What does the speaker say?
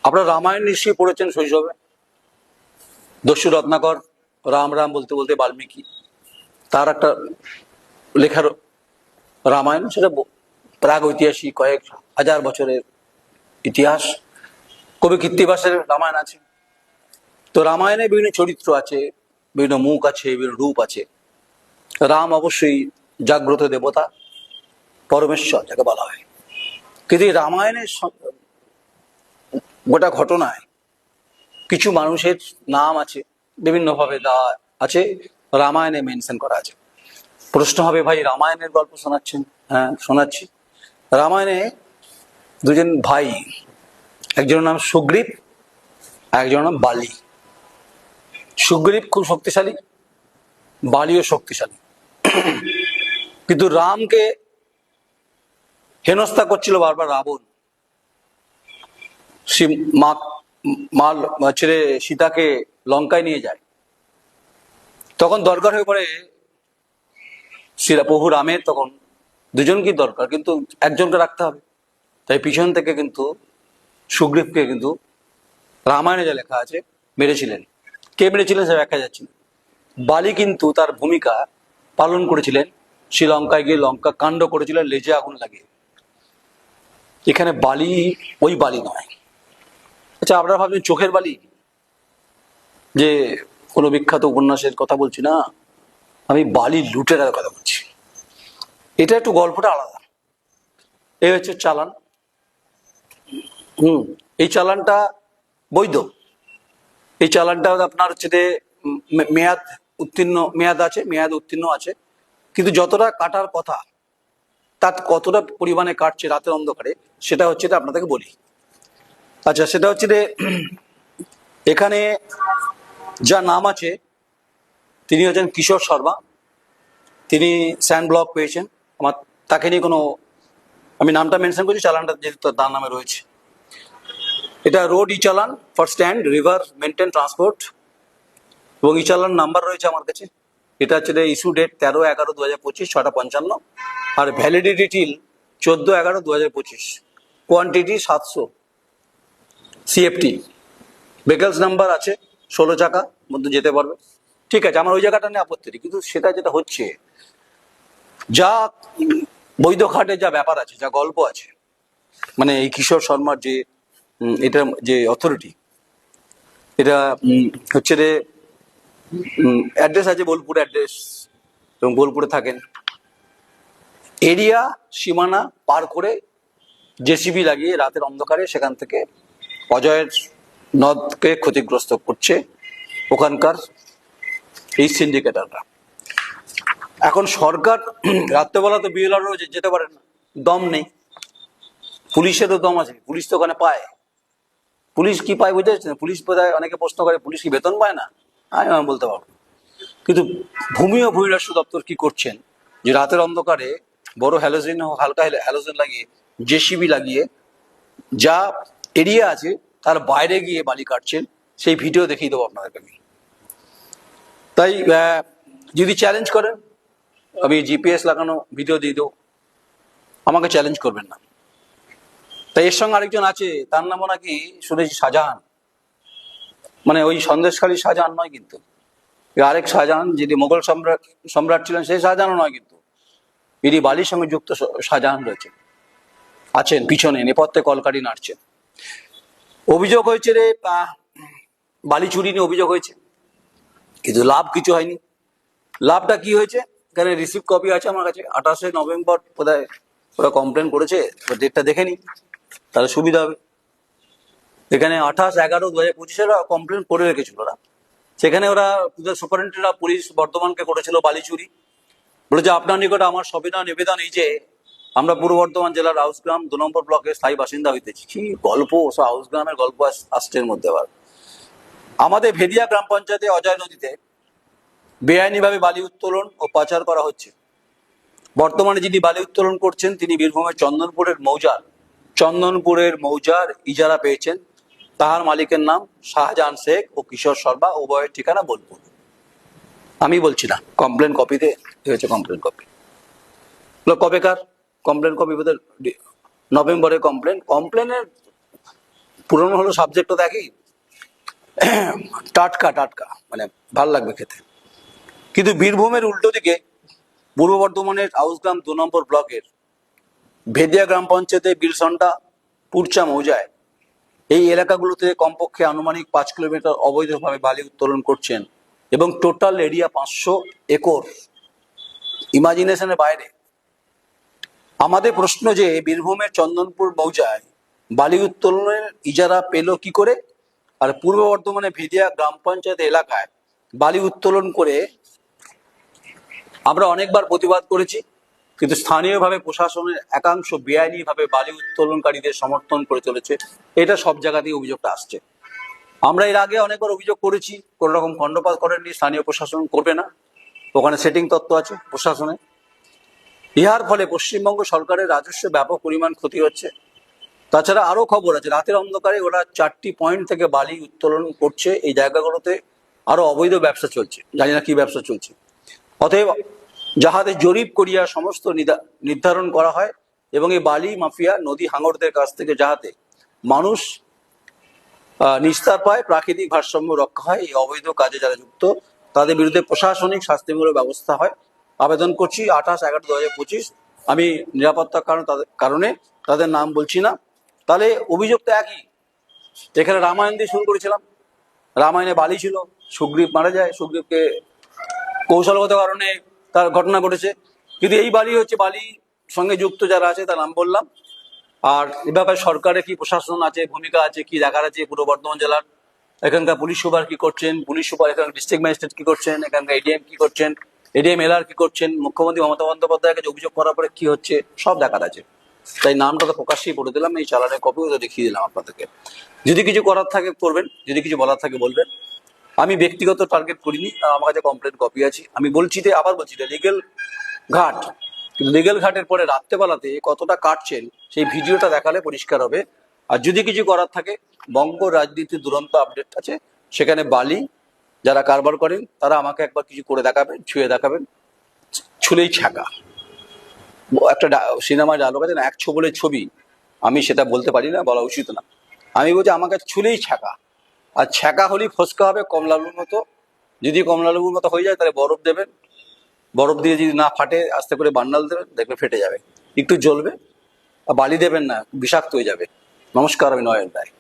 আপনারা রামায়ণ নিশ্চয়ই পড়েছেন শৈশবে। দস্যু রত্নাকর রাম রাম বলতে বলতে বাল্মীকি তার একটা লেখার রামায়ণ, সেটা প্রাগ ঐতিহাসিক কয়েক হাজার বছরের ইতিহাস। কবি কৃত্তিবাসের রামায়ণ আছে। তো রামায়ণে বিভিন্ন চরিত্র আছে, বিভিন্ন মুখ আছে, বিভিন্ন রূপ আছে। রাম অবশ্যই জাগ্রত দেবতা, পরমেশ্বর যাকে বলা হয়। কিন্তু এই রামায়ণের গোটা ঘটনায় কিছু মানুষের নাম আছে, বিভিন্নভাবে দেওয়া আছে, রামায়ণে মেনশন করা আছে। প্রশ্ন হবে, ভাই রামায়ণের গল্প শোনাচ্ছেন? হ্যাঁ, শোনাচ্ছি। রামায়ণে দুজন ভাই, একজনের নাম সুগ্রীব, একজনের নাম বালি। সুগ্রীব খুব শক্তিশালী, বালিও শক্তিশালী, কিন্তু রামকে হেনস্থা করছিল বারবার রাবণ। মাল ছেড়ে সীতাকে লঙ্কায় নিয়ে যায়। তখন দরকার হয়ে পড়ে প্রভু রামের, তখন দুজনকেই দরকার, কিন্তু একজনকে রাখতে হবে। তাই পিছন থেকে কিন্তু সুগ্রীবকে কিন্তু রামায়ণে যা লেখা আছে মেরেছিলেন। কে মেরেছিলেন সে দেখা যাচ্ছে না। বালি কিন্তু তার ভূমিকা পালন করেছিলেন, শ্রীলঙ্কায় গিয়ে লঙ্কা কাণ্ড করেছিলেন লেজে আগুন লাগিয়ে। এখানে বালি ওই বালি নয়। আচ্ছা, আপনারা ভাবছেন চোখের বালি, যে কোনো বিখ্যাত উপন্যাসের কথা বলছি না, আমি বালি লুটেরার কথা বলছি। এটা একটু গল্পটা আলাদা। এই হচ্ছে চালান। এই চালানটা বৈধ। এই চালানটা আপনার হচ্ছে মেয়াদ উত্তীর্ণ আছে, কিন্তু যতটা কাটার কথা তার কতটা পরিমাণে কাটছে রাতের অন্ধকারে, সেটা হচ্ছে আপনাদেরকে বলি। আচ্ছা, সেটা হচ্ছে এখানে যা নাম আছে, তিনি হচ্ছেন কিশোর শর্মা। তিনি স্যান্ড ব্লক পেয়েছেন। আমার তাকে নিয়ে কোনো, আমি নামটা মেনশন করছি, চালানটা যেহেতু তার নামে রয়েছে। এটা road e challan for stand river maintain transport, এবং ই চালান নাম্বার রয়েছে আমার কাছে। এটা হচ্ছে ইস্যু ডেট 13/11/2025 6:55, আর validity till 14/11/2025। Quantity 700 CFT। Vehicles number আছে, 16 চাকা মধ্যে যেতে পারবে। ঠিক আছে, আমার ওই জায়গাটা নিয়ে আপত্তি নেই, কিন্তু সেটা যেটা হচ্ছে, যা বৈধ ঘাটে যা ব্যাপার আছে, যা গল্প আছে, মানে এই কিশোর শর্মার যে এটা যে অথরিটি, এটা হচ্ছে অ্যাড্রেস আছে, বোলপুর অ্যাড্রেস, এবং বোলপুরে থাকেন। এরিয়া সীমানা পার করে জেসিবি লাগিয়ে রাতের অন্ধকারে সেখান থেকে অজয়ের নদকে ক্ষতিগ্রস্ত করছে ওখানকার এই সিন্ডিকেটাররা। এখন সরকার রাত্রেবেলা তো বিএলআরও যেতে পারেন না, দম নেই। পুলিশেরও দম আছে, পুলিশ তো ওখানে পায়। পুলিশ কি পায় বুঝতে পারছেন? পুলিশ বোধহয়, অনেকে প্রশ্ন করে, পুলিশ কি বেতন পায় না? আমি বলতে পারবো। কিন্তু ভূমি ও ভূমিরাষ্ট্র দপ্তর কি করছেন, যে রাতের অন্ধকারে বড় হ্যালোজেন, হালকা হ্যালোজেন লাগিয়ে, জেসিবি লাগিয়ে যা এরিয়া আছে তার বাইরে গিয়ে বালি কাটছেন। সেই ভিডিও দেখিয়ে দেবো আপনাদেরকে আমি। তাই যদি চ্যালেঞ্জ করেন, আমি জিপিএস লাগানো ভিডিও দিয়ে দেবো, আমাকে চ্যালেঞ্জ করবেন না। তাই এর সঙ্গে আরেকজন আছে, তার নামও নাকি শুনেছি শাহজাহান, মানে ওই সন্দেশখালী শাহজাহান নয় কিন্তু, আরেক শাহজাহান, যিনি মোগল সম্রাট ছিলেন, সেই শাহজাহানও নয় কিন্তু, ইনি বালির সঙ্গে যুক্ত শাহজাহান রয়েছে, আছেন পিছনে নেপথ্যে কলকাঠি নাড়ছেন। অভিযোগ হয়েছে বালি চুরি নিয়ে অভিযোগ হয়েছে, কিন্তু লাভ কিছু হয়নি। লাভটা কি হয়েছে, এখানে রিসিভ কপি আছে আমার কাছে। 28শে নভেম্বর বোধহয় ওরা কমপ্লেন করেছে, ডেটটা দেখে নি তাহলে সুবিধা হবে। এখানে 28/11/2025 ওরা কমপ্লেন করে রেখেছিল ওরা। সেখানে ওরা সুপারিনটেন্ডেন্ট অফ পুলিশ বর্ধমানকে করেছিল বালি চুরি। বলেছে, আপনার নিকট আমার সবিনয় নিবেদন এই যে, আমরা পূর্ব বর্ধমান জেলার হাউসগ্রাম 2 নম্বর ব্লকের স্থায়ী বাসিন্দা হইতেছি। কি গল্প, হাউসগ্রামের গল্প আসছে এর মধ্যে আবার। আমাদের ভেদিয়া গ্রাম পঞ্চায়েতে অজয় নদীতে বেআইনিভাবে বালি উত্তোলন ও পাচার করা হচ্ছে। বর্তমানে যিনি বালি উত্তোলন করছেন তিনি বীরভূমের চন্দনপুরের মৌজার ইজারা পেয়েছেন। তাহার মালিকের নাম শাহজাহান শেখ ও কিশোর শর্মা, উভয়ের ঠিকানা বোলপুর। আমি বলছি না, কমপ্লেন কপিতে হয়েছে। কমপ্লেন কপি কবেকার কমপ্লেন কপি? বোধহয় নভেম্বরের কমপ্লেনের পুরনো হলো সাবজেক্টটা দেখি, টাটকা টাটকা, মানে ভাল লাগবে খেতে। কিন্তু বীরভূমের উল্টো দিকে পূর্ব বর্ধমানের আউসগ্রাম 2 নম্বর ব্লকের ভেদিয়া গ্রাম পঞ্চায়েতের বিলসন্ডা পুরচা মৌজায় এই এলাকাগুলোতে কমপক্ষে আনুমানিক 5 কিলোমিটার অবৈধভাবে বালি উত্তোলন করছেন এবং টোটাল এরিয়া 500 একর, ইমাজিনেশনের বাইরে। আমাদের প্রশ্ন যে বীরভূমের চন্দনপুর মৌজায় বালি উত্তোলনের ইজারা পেল কি করে, আর পূর্ব বর্ধমানে ভেদিয়া গ্রাম পঞ্চায়েত এলাকায় বালি উত্তোলন করে আমরা অনেকবার প্রতিবাদ করেছি, কিন্তু স্থানীয়ভাবে প্রশাসনের একাংশ বেআইনিভাবে বালি উত্তোলনকারীদের সমর্থন করে চলেছে। এটা সব জায়গাতেই অভিযোগটা আসছে। আমরা এর আগে অনেকবার অভিযোগ করেছি, কোনো রকম খণ্ডপাত করেননি, স্থানীয় প্রশাসন করবে না, ওখানে সেটিং তত্ত্ব আছে প্রশাসনে। ইহার ফলে পশ্চিমবঙ্গ সরকারের রাজস্ব ব্যাপক পরিমাণ ক্ষতি হচ্ছে। তাছাড়া আরো খবর আছে, রাতের অন্ধকারে ওরা 4টি পয়েন্ট থেকে বালি উত্তোলন করছে। এই জায়গাগুলোতে আরো অবৈধ ব্যবসা চলছে, জানি না কি ব্যবসা চলছে। অতএব যাহাতে জরিপ করিয়া সমস্ত নির্ধারণ করা হয় এবং এই বালি মাফিয়া নদী হাঙরদের কাছ থেকে যাহাতে মানুষ নিস্তার পায়, প্রাকৃতিক ভারসাম্য রক্ষা হয়, এই অবৈধ কাজে যারা যুক্ত তাদের বিরুদ্ধে প্রশাসনিক শাস্তিমূলক ব্যবস্থা হয়। আবেদন করছি 28/11/2025। আমি নিরাপত্তার কারণে তাদের নাম বলছি না। তাহলে অভিযোগ তো একই। এখানে রামায়ণ দিয়ে শুরু করেছিলাম, রামায়ণে বালি ছিল, সুগ্রীব মারা যায়, সুগ্রীবকে কৌশলগত কারণে তার ঘটনা ঘটেছে। কিন্তু এই বালি হচ্ছে, বালি সঙ্গে যুক্ত যারা আছে তার নাম বললাম। আর এ ব্যাপারে সরকারের কি প্রশাসন আছে, ভূমিকা আছে, কি দেখার আছে পূর্ব বর্ধমান জেলার। এখানকার পুলিশ সুপার কি করছেন, পুলিশ সুপার, এখানকার ডিস্ট্রিক্ট ম্যাজিস্ট্রেট কি করছেন, এখানকার এডিএম কি করছেন, এডিএম এলআর কি করছেন, মুখ্যমন্ত্রী মমতা বন্দ্যোপাধ্যায়ের কাছে অভিযোগ করার পরে কি হচ্ছে, সব দেখার আছে। তাই নামটা তো প্রকাশ্যেই বলে দিলাম, এই চালানের কপিও তো দেখিয়ে দিলাম আপনাদেরকে। যদি কিছু করার থাকে করবেন, যদি কিছু বলার থাকে বলবেন। আমি ব্যক্তিগত টার্গেট করিনি, আমার কাছে কমপ্লেন কপি আছে। আমি বলছি যে, আবার বলছি, লিগেল ঘাট, কিন্তু লিগেল ঘাটের পরে রাত্রেবেলাতে কতটা কাটছেন সেই ভিডিওটা দেখালে পরিষ্কার হবে। আর যদি কিছু করার থাকে, বঙ্গ রাজনীতির দুরন্ত আপডেট আছে, সেখানে বালি যারা কারবার করেন তারা আমাকে একবার কিছু করে দেখাবেন, ছুঁয়ে দেখাবেন, ছুলেই ছাকা। একটা সিনেমার ডায়লগ আছে না, এক ছোবলে ছবি, আমি সেটা বলতে পারি না, বলা উচিত না। আমি বলছি আমাকে ছুলেই ছাকা, আর ছ্যাঁকা হলেই ফসকা হবে কমলালুর মতো। যদি কমলালেবুর মতো হয়ে যায় তাহলে বরফ দেবেন, বরফ দিয়ে যদি না ফাটে আস্তে করে বান্ডাল দেবেন, দেখবে ফেটে যাবে, একটু জ্বলবে। আর বালি দেবেন না, বিষাক্ত হয়ে যাবে। নমস্কার, আমি নয়ন রায়।